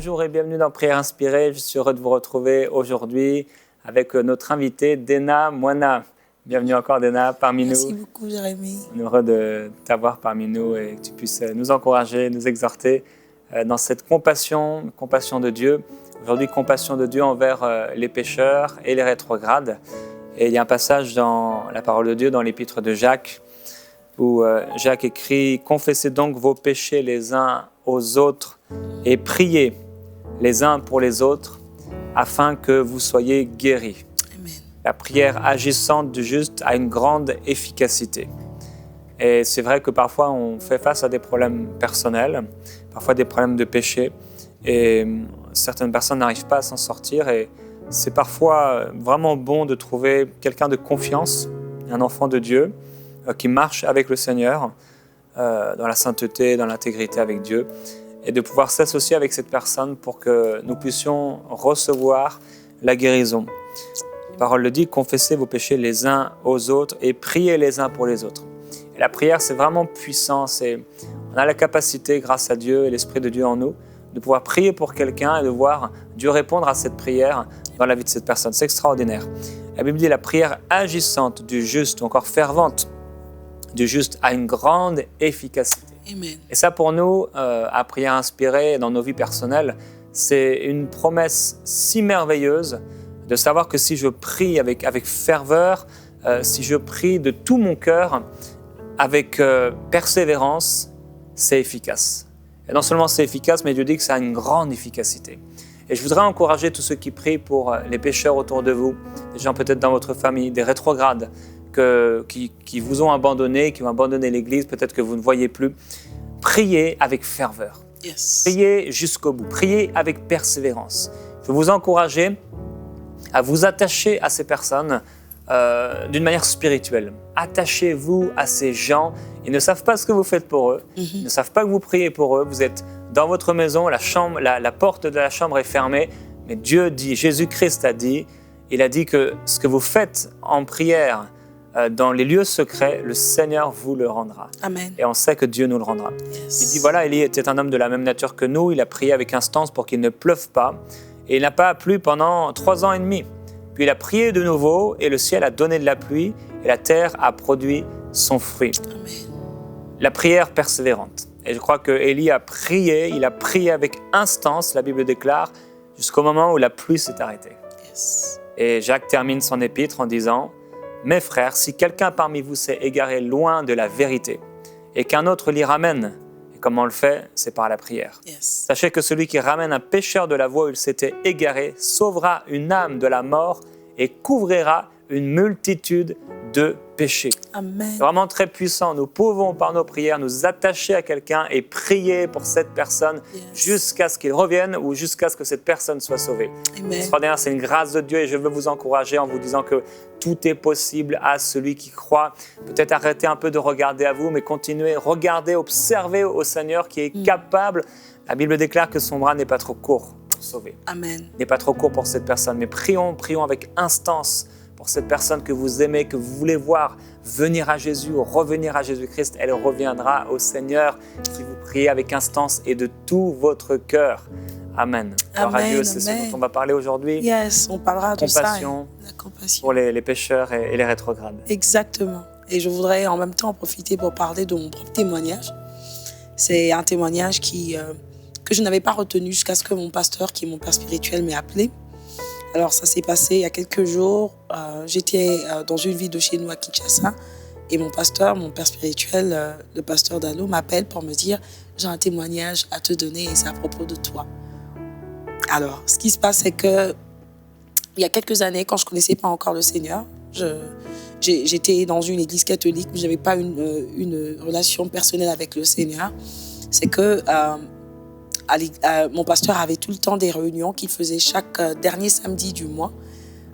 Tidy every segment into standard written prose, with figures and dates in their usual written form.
Bonjour et bienvenue dans Prière Inspirée. Je suis heureux de vous retrouver aujourd'hui avec notre invitée Dena Moana. Bienvenue encore Dena parmi nous. Merci beaucoup Jérémy. On est heureux de t'avoir parmi nous et que tu puisses nous encourager, nous exhorter dans cette compassion de Dieu. Aujourd'hui, compassion de Dieu envers les pécheurs et les rétrogrades. Et il y a un passage dans la parole de Dieu, dans l'épître de Jacques, où Jacques écrit « Confessez donc vos péchés les uns aux autres et priez les uns pour les autres afin que vous soyez guéris. » Amen. La prière agissante du juste a une grande efficacité. Et c'est vrai que parfois on fait face à des problèmes personnels, parfois des problèmes de péché, et certaines personnes n'arrivent pas à s'en sortir. Et c'est parfois vraiment bon de trouver quelqu'un de confiance, un enfant de Dieu, qui marche avec le Seigneur, dans la sainteté, dans l'intégrité avec Dieu, et de pouvoir s'associer avec cette personne pour que nous puissions recevoir la guérison. La parole le dit, confessez vos péchés les uns aux autres et priez les uns pour les autres. Et la prière, c'est vraiment puissant. On a la capacité, grâce à Dieu et l'Esprit de Dieu en nous, de pouvoir prier pour quelqu'un et de voir Dieu répondre à cette prière dans la vie de cette personne. C'est extraordinaire. La Bible dit la prière agissante du juste, ou encore fervente du juste, a une grande efficacité. Amen. Et ça, pour nous, à Prière Inspirée, dans nos vies personnelles, c'est une promesse si merveilleuse de savoir que si je prie avec ferveur, si je prie de tout mon cœur, avec persévérance, c'est efficace. Et non seulement c'est efficace, mais Dieu dit que ça a une grande efficacité. Et je voudrais encourager tous ceux qui prient pour les pécheurs autour de vous, des gens peut-être dans votre famille, des rétrogrades, qui vous ont abandonné, qui ont abandonné l'Église, peut-être que vous ne voyez plus. Priez avec ferveur. Yes. Priez jusqu'au bout. Priez avec persévérance. Je veux vous encourager à vous attacher à ces personnes d'une manière spirituelle. Attachez-vous à ces gens. Ils ne savent pas ce que vous faites pour eux. Ils ne savent pas que vous priez pour eux. Vous êtes dans votre maison, la porte de la chambre est fermée. Mais Dieu dit, Jésus-Christ a dit, il a dit que ce que vous faites en prière, dans les lieux secrets, le Seigneur vous le rendra. Amen. Et on sait que Dieu nous le rendra. Yes. Il dit, voilà, Élie était un homme de la même nature que nous. Il a prié avec instance pour qu'il ne pleuve pas. Et il n'a pas plu pendant 3 ans et demi. Puis il a prié de nouveau et le ciel a donné de la pluie et la terre a produit son fruit. Amen. La prière persévérante. Et je crois que Élie a prié, il a prié avec instance, la Bible déclare, jusqu'au moment où la pluie s'est arrêtée. Yes. Et Jacques termine son épître en disant « Mes frères, si quelqu'un parmi vous s'est égaré loin de la vérité et qu'un autre l'y ramène, et comment on le fait, c'est par la prière. Yes. Sachez que celui qui ramène un pécheur de la voie où il s'était égaré sauvera une âme de la mort et couvrira une multitude de péchés. » Amen. C'est vraiment très puissant. Nous pouvons, par nos prières, nous attacher à quelqu'un et prier pour cette personne jusqu'à ce qu'il revienne ou jusqu'à ce que cette personne soit sauvée. Amen. Extraordinaire, c'est une grâce de Dieu et je veux vous encourager en vous disant que tout est possible à celui qui croit. Peut-être arrêtez un peu de regarder à vous, mais continuez, regardez, observez au Seigneur qui est capable. La Bible déclare que son bras n'est pas trop court pour sauver. Amen. N'est pas trop court pour cette personne, mais prions avec instance pour cette personne que vous aimez, que vous voulez voir venir à Jésus ou revenir à Jésus-Christ. Elle reviendra au Seigneur si vous priez avec instance et de tout votre cœur. Amen. Gloire à Dieu, c'est ce dont on va parler aujourd'hui. Yes, on parlera de ça. La compassion pour les pécheurs et les rétrogrades. Exactement. Et je voudrais en même temps en profiter pour parler de mon propre témoignage. C'est un témoignage que je n'avais pas retenu jusqu'à ce que mon pasteur, qui est mon père spirituel, m'ait appelé. Alors, ça s'est passé il y a quelques jours. J'étais dans une ville de chez nous à Kinshasa. Et mon pasteur, mon père spirituel, le pasteur Dalo, m'appelle pour me dire « J'ai un témoignage à te donner et c'est à propos de toi. » Alors, ce qui se passe, c'est que il y a quelques années, quand je ne connaissais pas encore le Seigneur, j'étais dans une église catholique où je n'avais pas une relation personnelle avec le Seigneur. C'est que mon pasteur avait tout le temps des réunions qu'il faisait chaque dernier samedi du mois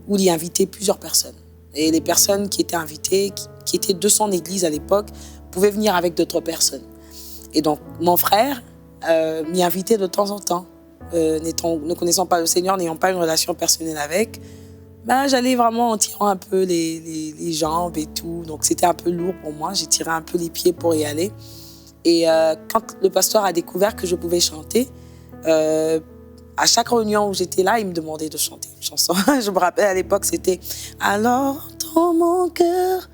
où il y invitait plusieurs personnes. Et les personnes qui étaient invitées, qui étaient de son église à l'époque, pouvaient venir avec d'autres personnes. Et donc, mon frère m'y invitait de temps en temps. Ne connaissant pas le Seigneur, n'ayant pas une relation personnelle avec, j'allais vraiment en tirant un peu les jambes et tout. Donc, c'était un peu lourd pour moi. J'ai tiré un peu les pieds pour y aller. Et quand le pasteur a découvert que je pouvais chanter, à chaque réunion où j'étais là, il me demandait de chanter une chanson. Je me rappelle à l'époque, c'était « Alors dans mon cœur,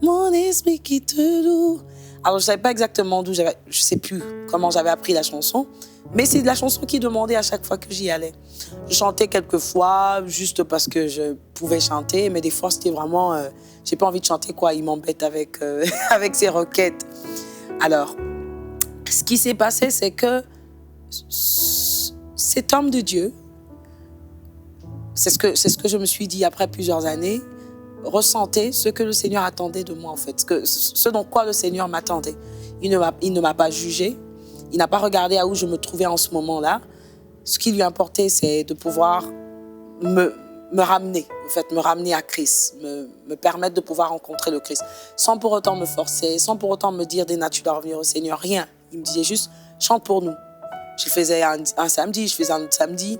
mon esprit qui te loue ». Alors je ne savais pas exactement d'où j'avais, je ne sais plus comment j'avais appris la chanson, mais c'est de la chanson qu'il demandait à chaque fois que j'y allais. Je chantais quelques fois juste parce que je pouvais chanter, mais des fois c'était vraiment, j'ai pas envie de chanter quoi, il m'embête avec, avec ses requêtes. Alors, ce qui s'est passé, c'est que cet homme de Dieu, c'est ce que je me suis dit après plusieurs années, ressentait ce que le Seigneur attendait de moi en fait, ce dont quoi le Seigneur m'attendait. Il ne m'a pas jugé, il n'a pas regardé à où je me trouvais en ce moment-là. Ce qui lui importait, c'est de pouvoir me ramener, en fait, me ramener à Christ, me permettre de pouvoir rencontrer le Christ, sans pour autant me forcer, sans pour autant me dire Déna, tu dois revenir au Seigneur, rien. Il me disait juste, chante pour nous. Je faisais un samedi, je faisais un autre samedi.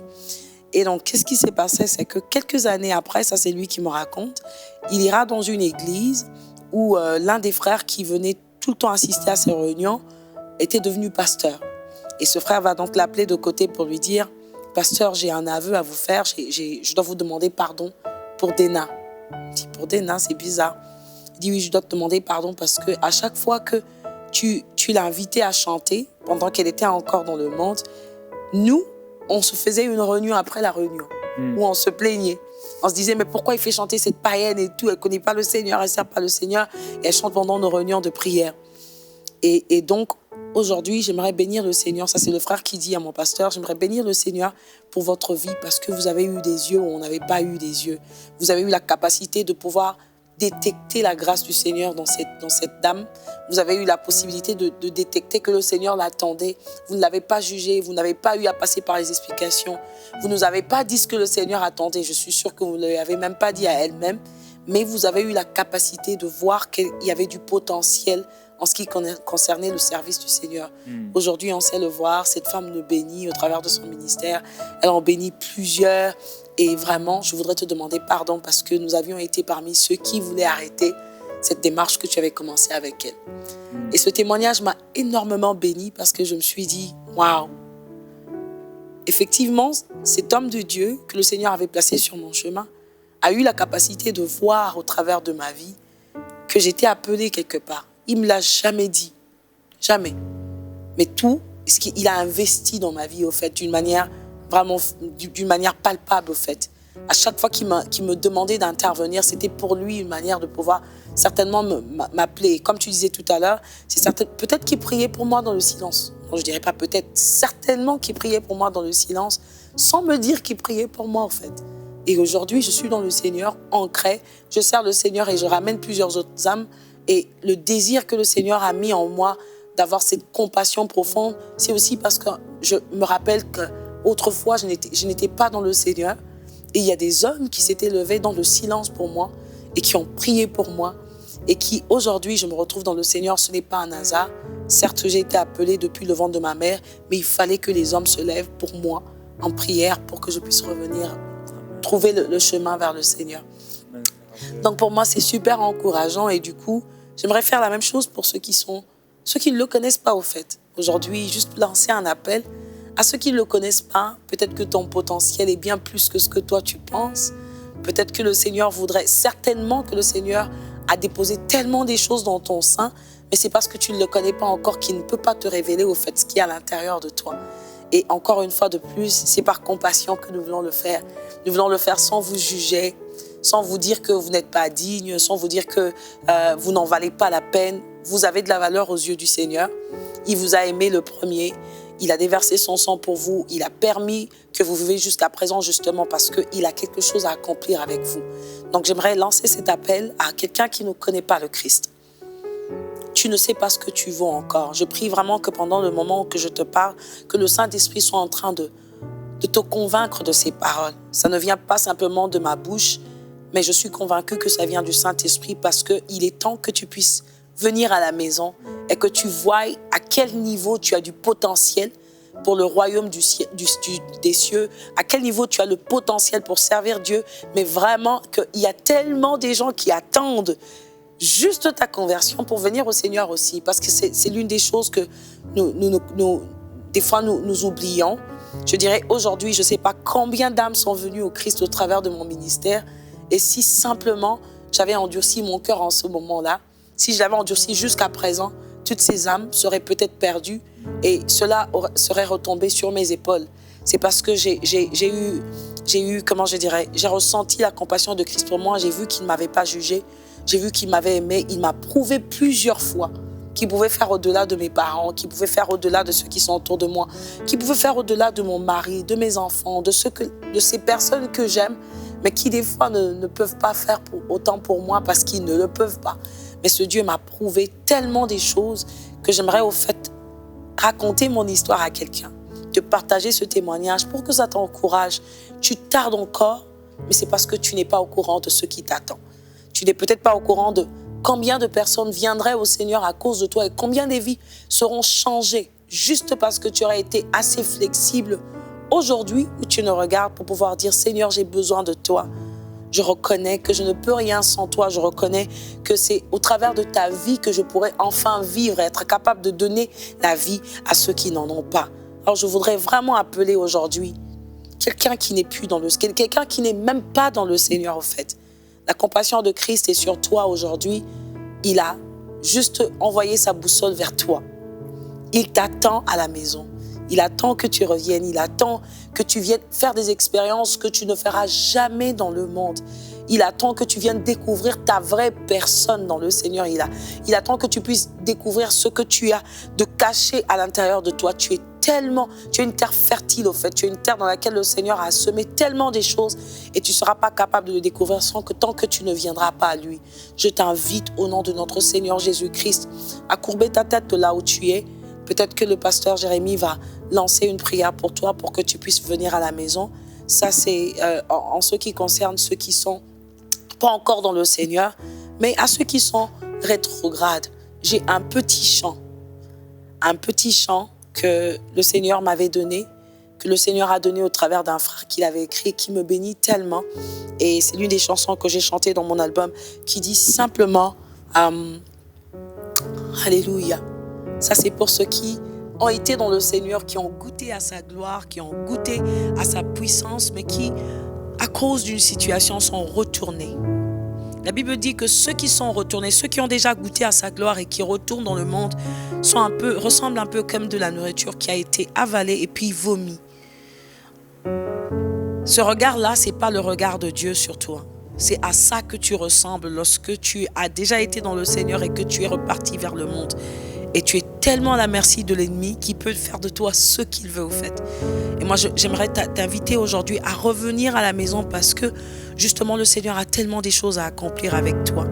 Et donc, qu'est-ce qui s'est passé? C'est que quelques années après, ça c'est lui qui me raconte, il ira dans une église où l'un des frères qui venait tout le temps assister à ces réunions était devenu pasteur. Et ce frère va donc l'appeler de côté pour lui dire « Pasteur, j'ai un aveu à vous faire, je dois vous demander pardon pour Déna. » Il dit « Pour Déna, c'est bizarre. » Il dit « Oui, je dois te demander pardon parce qu'à chaque fois que tu l'as invitée à chanter, pendant qu'elle était encore dans le monde, nous, on se faisait une réunion après la réunion, où on se plaignait. On se disait, mais pourquoi il fait chanter cette païenne et tout? Elle ne connaît pas le Seigneur, elle ne sert pas le Seigneur, et elle chante pendant nos réunions de prière. Et donc, aujourd'hui, j'aimerais bénir le Seigneur. Ça, c'est le frère qui dit à mon pasteur, j'aimerais bénir le Seigneur pour votre vie parce que vous avez eu des yeux où on n'avait pas eu des yeux. Vous avez eu la capacité de pouvoir détecter la grâce du Seigneur dans cette dame. Vous avez eu la possibilité de détecter que le Seigneur l'attendait. Vous ne l'avez pas jugé, vous n'avez pas eu à passer par les explications. Vous ne nous avez pas dit ce que le Seigneur attendait. Je suis sûre que vous ne l'avez même pas dit à elle-même. Mais vous avez eu la capacité de voir qu'il y avait du potentiel en ce qui concernait le service du Seigneur. Aujourd'hui, on sait le voir. Cette femme nous bénit au travers de son ministère. Elle en bénit plusieurs. Et vraiment, je voudrais te demander pardon parce que nous avions été parmi ceux qui voulaient arrêter cette démarche que tu avais commencée avec elle. Et ce témoignage m'a énormément béni parce que je me suis dit, waouh, effectivement, cet homme de Dieu que le Seigneur avait placé sur mon chemin a eu la capacité de voir au travers de ma vie que j'étais appelée quelque part. Il ne me l'a jamais dit, jamais. Mais tout, ce qu'il a investi dans ma vie, au fait, d'une manière vraiment, d'une manière palpable, au fait. À chaque fois qu'il me demandait d'intervenir, c'était pour lui une manière de pouvoir certainement m'appeler. Comme tu disais tout à l'heure, c'est peut-être qu'il priait pour moi dans le silence. Non, je ne dirais pas peut-être, certainement qu'il priait pour moi dans le silence, sans me dire qu'il priait pour moi, en fait. Et aujourd'hui, je suis dans le Seigneur, ancrée. Je sers le Seigneur et je ramène plusieurs autres âmes. Et le désir que le Seigneur a mis en moi d'avoir cette compassion profonde, c'est aussi parce que je me rappelle qu'autrefois, je n'étais pas dans le Seigneur. Et il y a des hommes qui s'étaient levés dans le silence pour moi et qui ont prié pour moi. Et qui, aujourd'hui, je me retrouve dans le Seigneur. Ce n'est pas un hasard. Certes, j'ai été appelée depuis le ventre de ma mère, mais il fallait que les hommes se lèvent pour moi en prière pour que je puisse revenir trouver le chemin vers le Seigneur. Donc pour moi, c'est super encourageant et du coup, j'aimerais faire la même chose pour ceux qui ne le connaissent pas au fait. Aujourd'hui, juste lancer un appel à ceux qui ne le connaissent pas. Peut-être que ton potentiel est bien plus que ce que toi tu penses. Peut-être que le Seigneur voudrait, certainement que le Seigneur a déposé tellement des choses dans ton sein, mais c'est parce que tu ne le connais pas encore qu'il ne peut pas te révéler au fait ce qui est à l'intérieur de toi. Et encore une fois de plus, c'est par compassion que nous voulons le faire. Nous voulons le faire sans vous juger, sans vous dire que vous n'êtes pas digne, sans vous dire que vous n'en valez pas la peine. Vous avez de la valeur aux yeux du Seigneur. Il vous a aimé le premier. Il a déversé son sang pour vous. Il a permis que vous viviez jusqu'à présent justement parce qu'il a quelque chose à accomplir avec vous. Donc j'aimerais lancer cet appel à quelqu'un qui ne connaît pas le Christ. Tu ne sais pas ce que tu vaux encore. Je prie vraiment que pendant le moment que je te parle, que le Saint-Esprit soit en train de te convaincre de ces paroles. Ça ne vient pas simplement de ma bouche, mais je suis convaincue que ça vient du Saint-Esprit parce qu'il est temps que tu puisses venir à la maison et que tu voies à quel niveau tu as du potentiel pour le royaume des cieux, à quel niveau tu as le potentiel pour servir Dieu, mais vraiment qu'il y a tellement des gens qui attendent juste ta conversion pour venir au Seigneur aussi, parce que c'est l'une des choses que des fois nous oublions. Je dirais aujourd'hui, je ne sais pas combien d'âmes sont venues au Christ au travers de mon ministère. Et si simplement j'avais endurci mon cœur en ce moment-là, si je l'avais endurci jusqu'à présent, toutes ces âmes seraient peut-être perdues et cela serait retombé sur mes épaules. C'est parce que j'ai ressenti la compassion de Christ pour moi. J'ai vu qu'il ne m'avait pas jugé. J'ai vu qu'il m'avait aimé. Il m'a prouvé plusieurs fois qu'il pouvait faire au-delà de mes parents, qu'il pouvait faire au-delà de ceux qui sont autour de moi, qu'il pouvait faire au-delà de mon mari, de mes enfants, de ces personnes que j'aime, mais qui des fois ne peuvent pas faire autant pour moi parce qu'ils ne le peuvent pas. Mais ce Dieu m'a prouvé tellement des choses que j'aimerais au fait raconter mon histoire à quelqu'un, de partager ce témoignage pour que ça t'encourage. Tu tardes encore, mais c'est parce que tu n'es pas au courant de ce qui t'attend. Tu n'es peut-être pas au courant de combien de personnes viendraient au Seigneur à cause de toi et combien des vies seront changées juste parce que tu aurais été assez flexible aujourd'hui où tu nous regardes pour pouvoir dire « Seigneur, j'ai besoin de toi. Je reconnais que je ne peux rien sans toi. Je reconnais que c'est au travers de ta vie que je pourrais enfin vivre et être capable de donner la vie à ceux qui n'en ont pas. » Alors je voudrais vraiment appeler aujourd'hui quelqu'un qui n'est plus dans quelqu'un qui n'est même pas dans le Seigneur au fait. La compassion de Christ est sur toi aujourd'hui. Il a juste envoyé sa boussole vers toi. Il t'attend à la maison. Il attend que tu reviennes. Il attend que tu viennes faire des expériences que tu ne feras jamais dans le monde. Il attend que tu viennes découvrir ta vraie personne dans le Seigneur. Il attend que tu puisses découvrir ce que tu as de caché à l'intérieur de toi. Tu es une terre fertile au fait. Tu es une terre dans laquelle le Seigneur a semé tellement des choses et tu ne seras pas capable de le découvrir tant que tu ne viendras pas à lui. Je t'invite au nom de notre Seigneur Jésus-Christ à courber ta tête de là où tu es. Peut-être que le pasteur Jérémie va lancer une prière pour toi pour que tu puisses venir à la maison. Ça, c'est en ce qui concerne ceux qui sont pas encore dans le Seigneur, mais à ceux qui sont rétrogrades. J'ai un petit chant que le Seigneur m'avait donné, que le Seigneur a donné au travers d'un frère qu'il avait écrit et qui me bénit tellement. Et c'est l'une des chansons que j'ai chantées dans mon album qui dit simplement Alléluia. Ça, c'est pour ceux qui ont été dans le Seigneur, qui ont goûté à sa gloire, qui ont goûté à sa puissance, mais qui, à cause d'une situation, sont retournés. La Bible dit que ceux qui sont retournés, ceux qui ont déjà goûté à sa gloire et qui retournent dans le monde, ressemblent un peu comme de la nourriture qui a été avalée et puis vomi. Ce regard-là, ce n'est pas le regard de Dieu sur toi. C'est à ça que tu ressembles lorsque tu as déjà été dans le Seigneur et que tu es reparti vers le monde. Et tu es tellement à la merci de l'ennemi qui peut faire de toi ce qu'il veut au fait. Et moi, j'aimerais t'inviter aujourd'hui à revenir à la maison parce que justement, le Seigneur a tellement des choses à accomplir avec toi.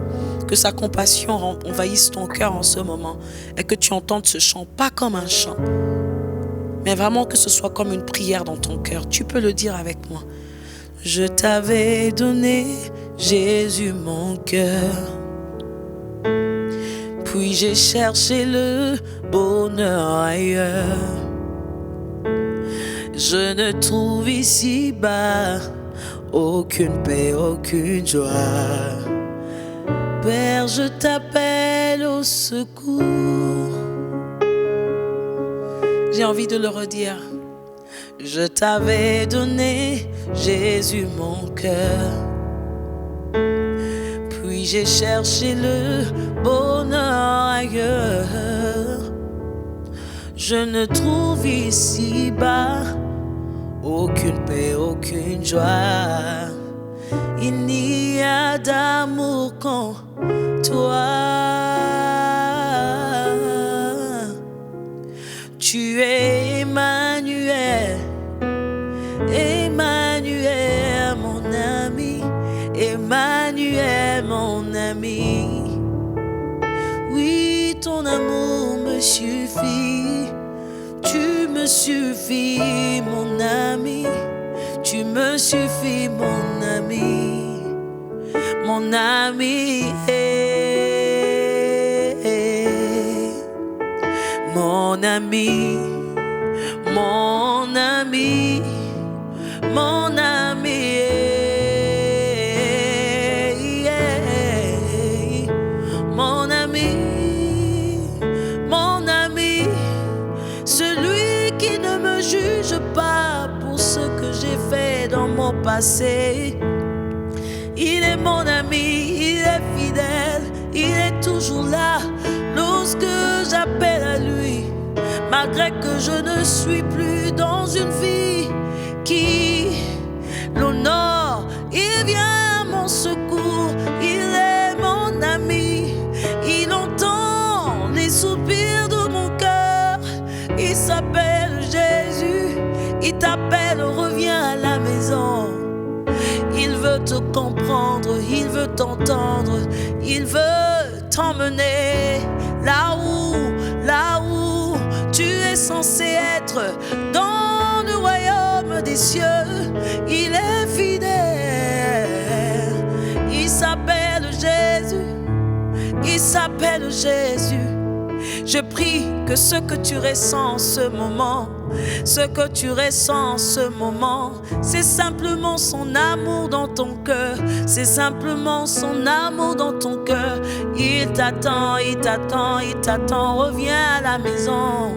Que sa compassion envahisse ton cœur en ce moment et que tu entendes ce chant, pas comme un chant, mais vraiment que ce soit comme une prière dans ton cœur. Tu peux le dire avec moi. Je t'avais donné, Jésus, mon cœur. Puis j'ai cherché le bonheur ailleurs. Je ne trouve ici-bas aucune paix, aucune joie. Père, je t'appelle au secours. J'ai envie de le redire. Je t'avais donné, Jésus, mon cœur. Puis j'ai cherché le bonheur ailleurs. Je ne trouve ici-bas aucune paix, aucune joie. Il n'y a d'amour qu'en toi. Tu es Emmanuel, Emmanuel, mon ami, Emmanuel, mon ami. Oui, ton amour me suffit, tu me suffis, mon ami, tu me suffis, mon ami, mon ami. Mon ami, mon ami, mon ami, mon ami, mon ami, celui qui ne me juge pas, j'ai fait dans mon passé. Il est mon ami, il est fidèle, il est toujours là lorsque j'appelle à lui. Malgré que je ne suis plus dans une vie qui l'honore, il vient à mon secours, il est mon ami, il entend les soupirs de mon cœur. Il s'appelle Jésus, il t'appelle, reviens à la maison. Il veut te comprendre, il veut t'entendre, il veut t'emmener là où tu es censé être, dans le royaume des cieux. Il est fidèle, il s'appelle Jésus, il s'appelle Jésus. Je prie que ce que tu ressens en ce moment, ce que tu ressens en ce moment, c'est simplement son amour dans ton cœur. C'est simplement son amour dans ton cœur. Il t'attend, il t'attend, il t'attend. Reviens à la maison.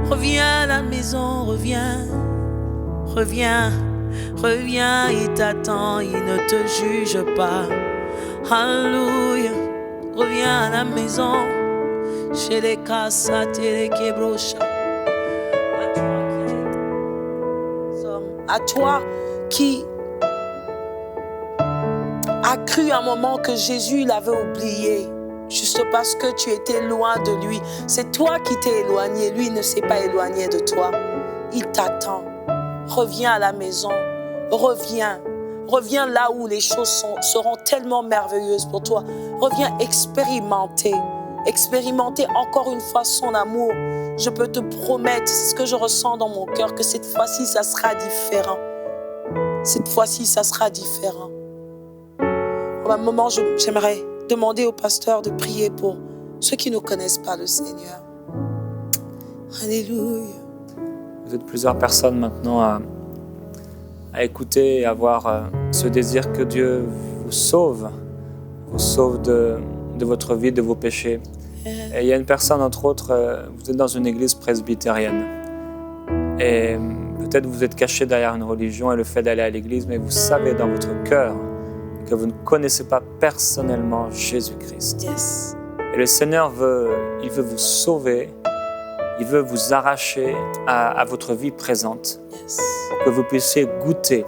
Reviens à la maison, reviens. Reviens, reviens, il t'attend, il ne te juge pas. Alléluia. Reviens à la maison. Chez les Casa, les Kebrocha. À toi qui a cru un moment que Jésus l'avait oublié, juste parce que tu étais loin de lui. C'est toi qui t'es éloigné, lui ne s'est pas éloigné de toi. Il t'attend. Reviens à la maison, reviens. Reviens là où les choses seront tellement merveilleuses pour toi. Reviens expérimenter encore une fois son amour. Je peux te promettre, c'est ce que je ressens dans mon cœur, que cette fois-ci, ça sera différent. Cette fois-ci, ça sera différent. Au même moment, j'aimerais demander au pasteur de prier pour ceux qui ne connaissent pas le Seigneur. Alléluia. Vous êtes plusieurs personnes maintenant à écouter et à avoir ce désir que Dieu vous sauve de votre vie, de vos péchés. Et il y a une personne, entre autres, vous êtes dans une église presbytérienne. Et peut-être vous êtes caché derrière une religion et le fait d'aller à l'église, mais vous savez dans votre cœur que vous ne connaissez pas personnellement Jésus-Christ. Yes. Et le Seigneur veut vous sauver, il veut vous arracher à votre vie présente. Yes. Pour que vous puissiez goûter,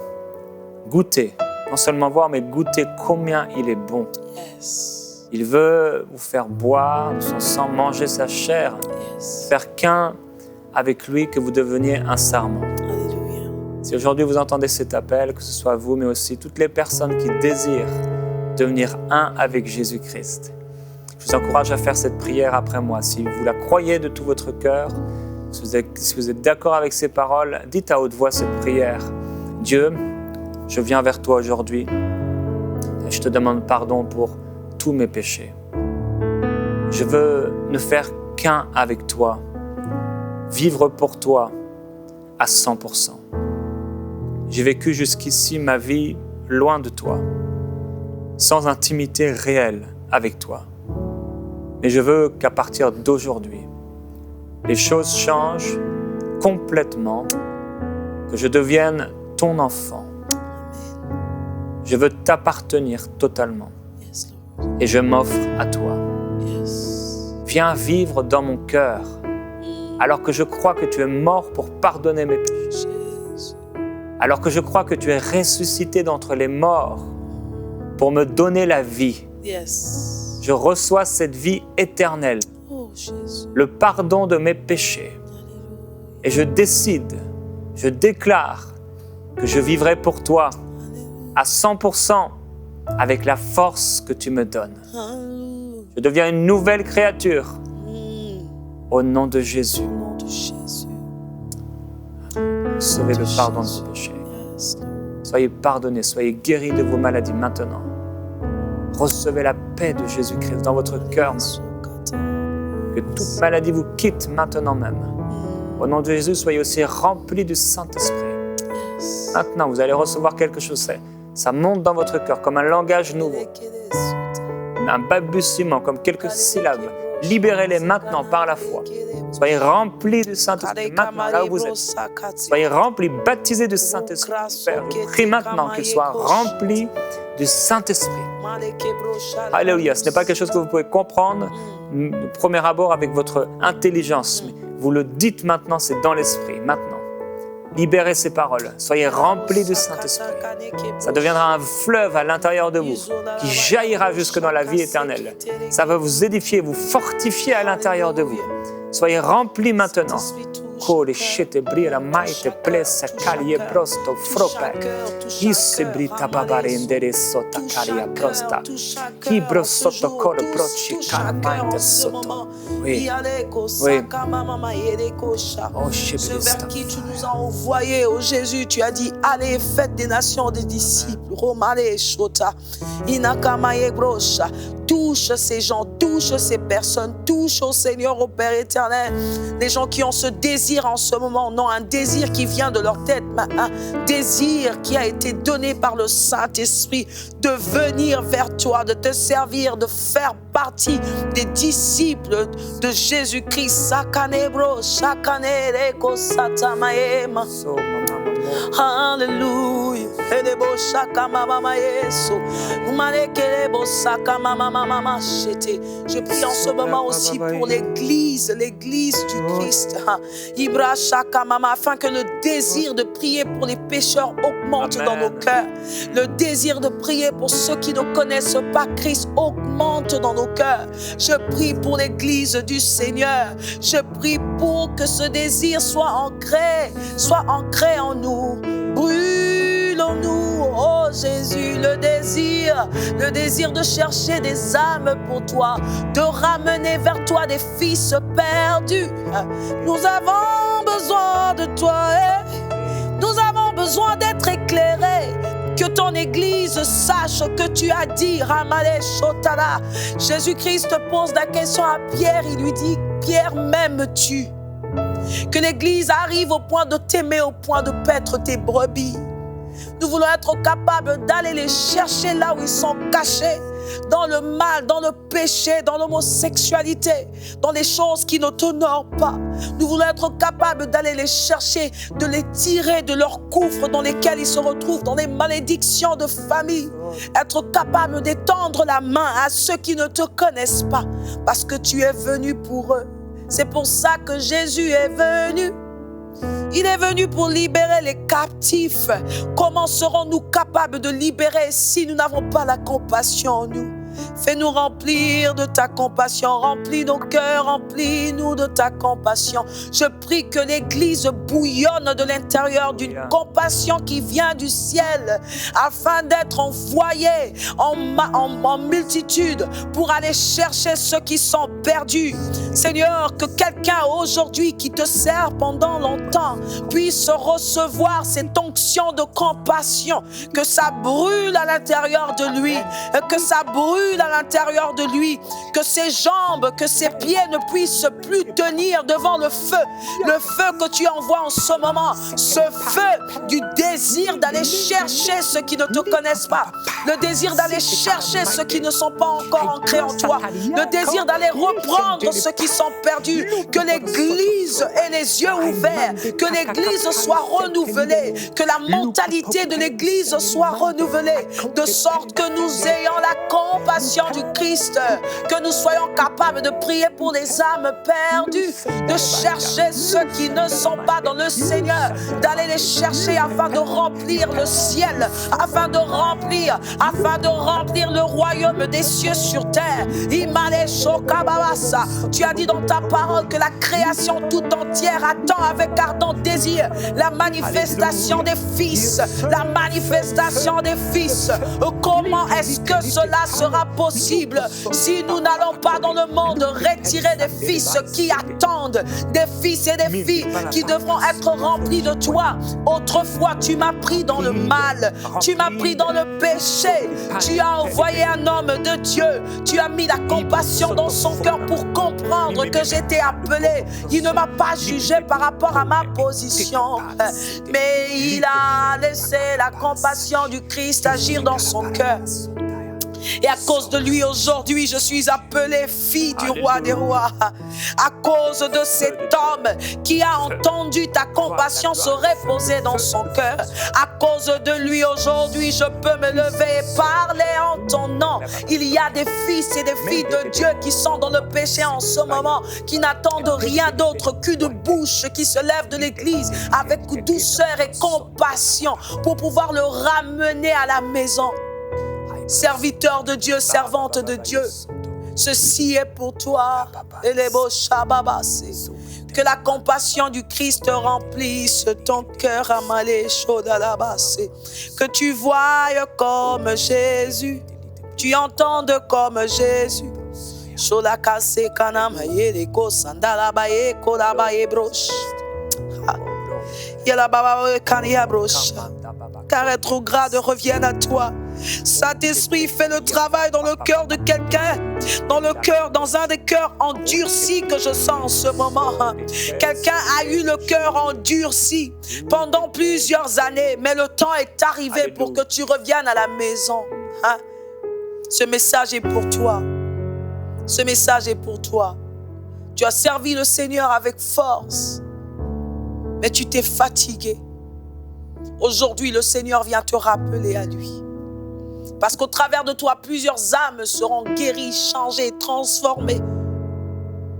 non seulement voir, mais goûter combien il est bon. Yes. Il veut vous faire boire de son sang, manger sa chair, Yes. faire qu'un avec lui, que vous deveniez un sarment. Alléluia. Si aujourd'hui vous entendez cet appel, que ce soit vous, mais aussi toutes les personnes qui désirent devenir un avec Jésus-Christ, je vous encourage à faire cette prière après moi. Si vous la croyez de tout votre cœur, si vous êtes d'accord avec ces paroles, dites à haute voix cette prière. Dieu, je viens vers toi aujourd'hui et je te demande pardon pour tous mes péchés. Je veux ne faire qu'un avec toi, vivre pour toi à 100%. J'ai vécu jusqu'ici ma vie loin de toi, sans intimité réelle avec toi. Mais je veux qu'à partir d'aujourd'hui, les choses changent complètement, que je devienne ton enfant. Je veux t'appartenir totalement. Yes, Lord. Et je m'offre à toi. Yes. Viens vivre dans mon cœur, alors que je crois que tu es mort pour pardonner mes péchés. Jésus. Alors que je crois que tu es ressuscité d'entre les morts pour me donner la vie. Yes. Je reçois cette vie éternelle, Oh, Jésus. le pardon de mes péchés. Alléluia. Et je décide, je déclare que je vivrai pour toi à 100% avec la force que tu me donnes. Alléluia. Je deviens une nouvelle créature au nom de Jésus. Au nom de Jésus. Recevez le pardon de vos péchés. Yes, Lord. Soyez pardonnés, soyez guéris de vos maladies maintenant. Recevez la paix de Jésus-Christ dans votre cœur. Que toute maladie vous quitte maintenant même. Au nom de Jésus, soyez aussi remplis du Saint-Esprit. Yes. Maintenant, vous allez recevoir quelque chose. Ça monte dans votre cœur comme un langage nouveau, un balbutiement, comme quelques syllabes Libérez-les maintenant par la foi. Soyez remplis du Saint-Esprit maintenant, là où vous êtes. Soyez remplis, baptisés du Saint-Esprit. Père, je prie maintenant qu'ils soient remplis du Saint-Esprit. Alléluia. Ce n'est pas quelque chose que vous pouvez comprendre au premier abord avec votre intelligence, mais vous le dites maintenant, c'est dans l'Esprit, maintenant. Libérez ces paroles. Soyez remplis du Saint-Esprit. Ça deviendra un fleuve à l'intérieur de vous qui jaillira jusque dans la vie éternelle. Ça va vous édifier, vous fortifier à l'intérieur de vous. Soyez remplis maintenant. Oui. Oui. Ce vers qui tu nous as envoyé, oh Jésus, tu as dit, allez, faites des nations des disciples. Touche ces gens, touche ces personnes, touche au Seigneur, au Père éternel. Les gens qui ont ce désir en ce moment, non un désir qui vient de leur tête, mais un désir qui a été donné par le Saint-Esprit de venir vers toi, de te servir, de faire partie des disciples de Jésus-Christ. Alléluia. Je prie en ce moment aussi pour l'église du Christ, afin que le désir de prier pour les pécheurs augmente dans nos cœurs. Le désir de prier pour ceux qui ne connaissent pas Christ augmente dans nos cœurs. Je prie pour l'église du Seigneur. Je prie pour que ce désir soit ancré en nous. Brûlons-nous, oh Jésus, le désir de chercher des âmes pour toi, de ramener vers toi des fils perdus. Nous avons besoin de toi, nous avons besoin d'être éclairés. Que ton Église sache que tu as dit, Ramale Shotala. Jésus-Christ pose la question à Pierre, il lui dit, Pierre, m'aimes-tu? Que l'Église arrive au point de t'aimer, au point de paître tes brebis. Nous voulons être capables d'aller les chercher là où ils sont cachés, dans le mal, dans le péché, dans l'homosexualité, dans les choses qui ne t'honorent pas. Nous voulons être capables d'aller les chercher, de les tirer de leurs gouffres dans lesquels ils se retrouvent, dans les malédictions de famille. Être capable d'étendre la main à ceux qui ne te connaissent pas, parce que tu es venu pour eux. C'est pour ça que Jésus est venu. Il est venu pour libérer les captifs. Comment serons-nous capables de libérer si nous n'avons pas la compassion en nous? Fais-nous remplir de ta compassion, remplis nos cœurs, remplis-nous de ta compassion. Je prie que l'Église bouillonne de l'intérieur d'une compassion qui vient du ciel, afin d'être envoyée en multitude pour aller chercher ceux qui sont perdus. Seigneur, que quelqu'un aujourd'hui qui te sert pendant longtemps puisse recevoir cette onction de compassion, que ça brûle à l'intérieur de lui, que ça brûle à l'intérieur de lui, que ses jambes, que ses pieds ne puissent plus tenir devant le feu que tu envoies en ce moment, ce feu du désir d'aller chercher ceux qui ne te connaissent pas, le désir d'aller chercher ceux qui ne sont pas encore ancrés en toi, le désir d'aller reprendre ceux qui sont perdus, que l'Église ait les yeux ouverts, que l'Église soit renouvelée, que la mentalité de l'Église soit renouvelée, de sorte que nous ayons la compassion du Christ, que nous soyons capables de prier pour les âmes perdues, de chercher ceux qui ne sont pas dans le Seigneur, d'aller les chercher afin de remplir le ciel, afin de remplir le royaume des cieux sur terre. Tu as dit dans ta parole que la création tout entière attend avec ardent désir la manifestation des fils, la manifestation des fils. Comment est-ce que cela sera possible si nous n'allons pas dans le monde retirer des fils qui attendent, des fils et des filles qui devront être remplis de toi? Autrefois, tu m'as pris dans le mal, tu m'as pris dans le péché, tu as envoyé un homme de Dieu, tu as mis la compassion dans son cœur pour comprendre que j'étais appelé. Il ne m'a pas jugé par rapport à ma position, mais il a laissé la compassion du Christ agir dans son cœur. Et à cause de lui, aujourd'hui, je suis appelée fille du roi des rois. À cause de cet homme qui a entendu ta compassion se reposer dans son cœur. À cause de lui, aujourd'hui, je peux me lever et parler en ton nom. Il y a des fils et des filles de Dieu qui sont dans le péché en ce moment, qui n'attendent rien d'autre qu'une bouche qui se lève de l'église avec douceur et compassion pour pouvoir le ramener à la maison. Serviteur de Dieu, servante de Dieu, ceci est pour toi. Que la compassion du Christ remplisse ton cœur amalé chaud à la basse. Que tu voies comme Jésus, tu entendes comme Jésus. Shola kase kanama yereko sandala bae kola bae broche. Yala baba kania broche. Car rétrograde revienne à toi. Saint-Esprit, fais le travail dans le cœur de quelqu'un, dans un des cœurs endurcis que je sens en ce moment. Quelqu'un a eu le cœur endurci pendant plusieurs années, mais le temps est arrivé pour que tu reviennes à la maison. Ce message est pour toi. Ce message est pour toi. Tu as servi le Seigneur avec force, mais tu t'es fatigué. Aujourd'hui, le Seigneur vient te rappeler à lui. Parce qu'au travers de toi, plusieurs âmes seront guéries, changées, transformées.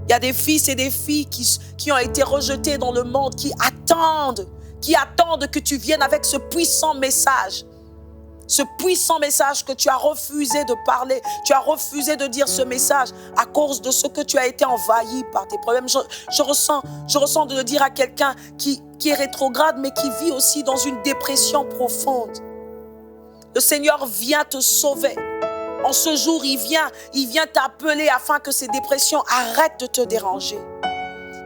Il y a des fils et des filles qui ont été rejetés dans le monde, qui attendent que tu viennes avec ce puissant message. Ce puissant message que tu as refusé de parler, tu as refusé de dire ce message à cause de ce que tu as été envahi par tes problèmes. Je ressens de le dire à quelqu'un qui est rétrograde, mais qui vit aussi dans une dépression profonde. Le Seigneur vient te sauver. En ce jour, il vient t'appeler afin que ces dépressions arrêtent de te déranger.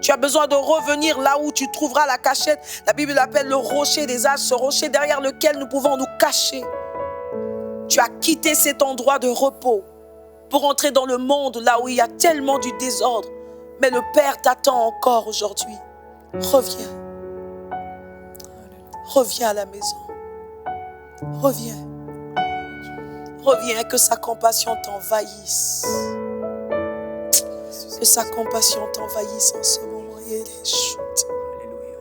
Tu as besoin de revenir là où tu trouveras la cachette. La Bible l'appelle le rocher des âges, ce rocher derrière lequel nous pouvons nous cacher. Tu as quitté cet endroit de repos pour entrer dans le monde là où il y a tellement du désordre. Mais le Père t'attend encore aujourd'hui. Reviens. Reviens à la maison. Reviens. Reviens, que sa compassion t'envahisse. Que sa compassion t'envahisse en ce moment. Alléluia.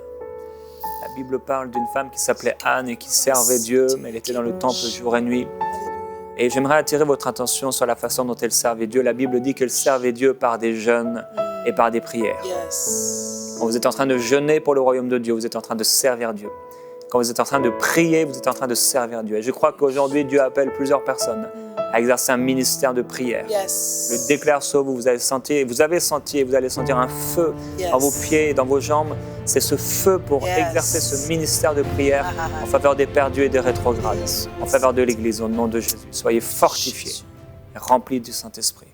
La Bible parle d'une femme qui s'appelait Anne et qui servait Dieu, mais elle était dans le temple jour et nuit. Et j'aimerais attirer votre attention sur la façon dont elle servait Dieu. La Bible dit qu'elle servait Dieu par des jeûnes et par des prières. Quand vous êtes en train de jeûner pour le royaume de Dieu, vous êtes en train de servir Dieu. Quand vous êtes en train de prier, vous êtes en train de servir Dieu. Et je crois qu'aujourd'hui, Dieu appelle plusieurs personnes à exercer un ministère de prière. Je déclare sur vous, vous allez sentir et vous allez sentir un feu dans vos pieds et dans vos jambes. C'est ce feu pour exercer ce ministère de prière en faveur des perdus et des rétrogrades, en faveur de l'Église, au nom de Jésus. Soyez fortifiés et remplis du Saint-Esprit.